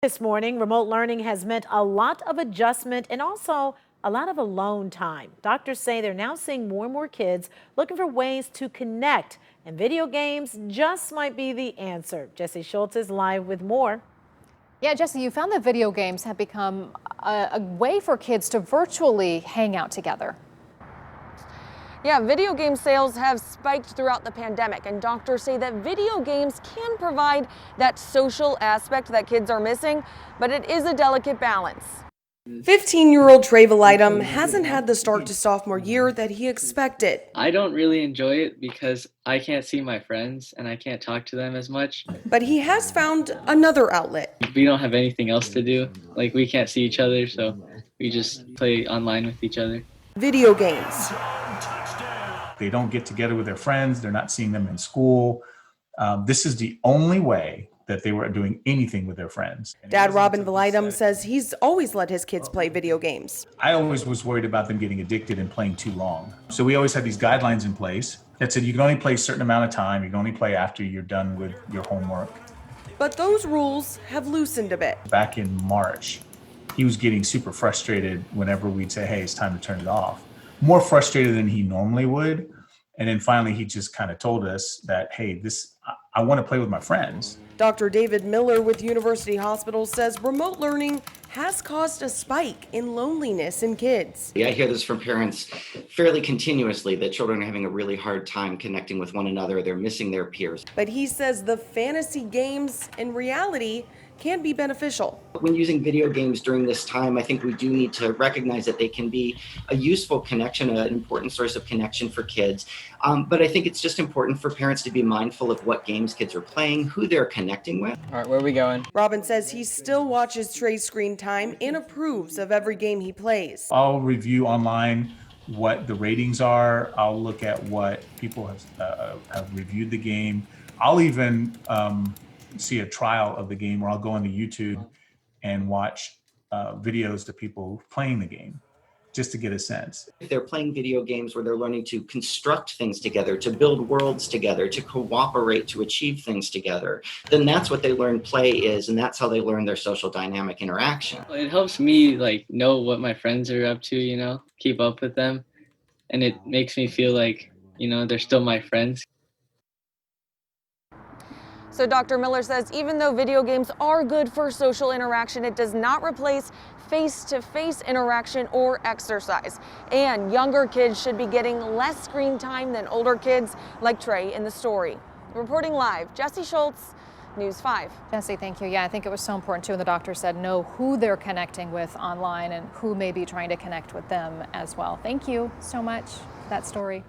This morning, remote learning has meant a lot of adjustment and also a lot of alone time. Doctors say they're now seeing more and more kids looking for ways to connect, and video games just might be the answer. Jesse Schultz is live with more. Yeah, Jesse, you found that video games have become a way for kids to virtually hang out together. Yeah, video game sales have spiked throughout the pandemic, and doctors say that video games can provide that social aspect that kids are missing, but it is a delicate balance. 15-year-old Trey Valitum hasn't had the start to sophomore year that he expected. I don't really enjoy it because I can't see my friends and I can't talk to them as much. But he has found another outlet. We don't have anything else to do. Like, we can't see each other, so we just play online with each other. Video games. They don't get together with their friends. They're not seeing them in school. This is the only way that they were doing anything with their friends. Dad Robin Valitum says he's always let his kids play video games. I always was worried about them getting addicted and playing too long. So we always had these guidelines in place that said you can only play a certain amount of time. You can only play after you're done with your homework. But those rules have loosened a bit. Back in March, he was getting super frustrated whenever we'd say, hey, it's time to turn it off. More frustrated than he normally would. And then finally, he just kind of told us that, hey, I want to play with my friends. Dr. David Miller with University Hospital says remote learning has caused a spike in loneliness in kids. I hear this from parents fairly continuously, that children are having a really hard time connecting with one another. They're missing their peers. But he says the fantasy games in reality can be beneficial. When using video games during this time, I think we do need to recognize that they can be a useful connection, an important source of connection for kids. But I think it's just important for parents to be mindful of what games kids are playing, who they're connecting with. All right, where are we going? Robin says he still watches Trey's screen time and approves of every game he plays. I'll review online what the ratings are. I'll look at what people have reviewed the game. I'll even see a trial of the game, or I'll go into YouTube and watch videos to people playing the game just to get a sense. If they're playing video games where they're learning to construct things together, to build worlds together, to cooperate, to achieve things together, then that's what they learn play is, and that's how they learn their social dynamic interaction. It helps me know what my friends are up to, keep up with them. And it makes me feel like, they're still my friends. So Dr. Miller says even though video games are good for social interaction, it does not replace face-to-face interaction or exercise. And younger kids should be getting less screen time than older kids, like Trey in the story. Reporting live, Jesse Schultz, News 5. Jesse, thank you. Yeah, I think it was so important too. And the doctor said know who they're connecting with online and who may be trying to connect with them as well. Thank you so much for that story.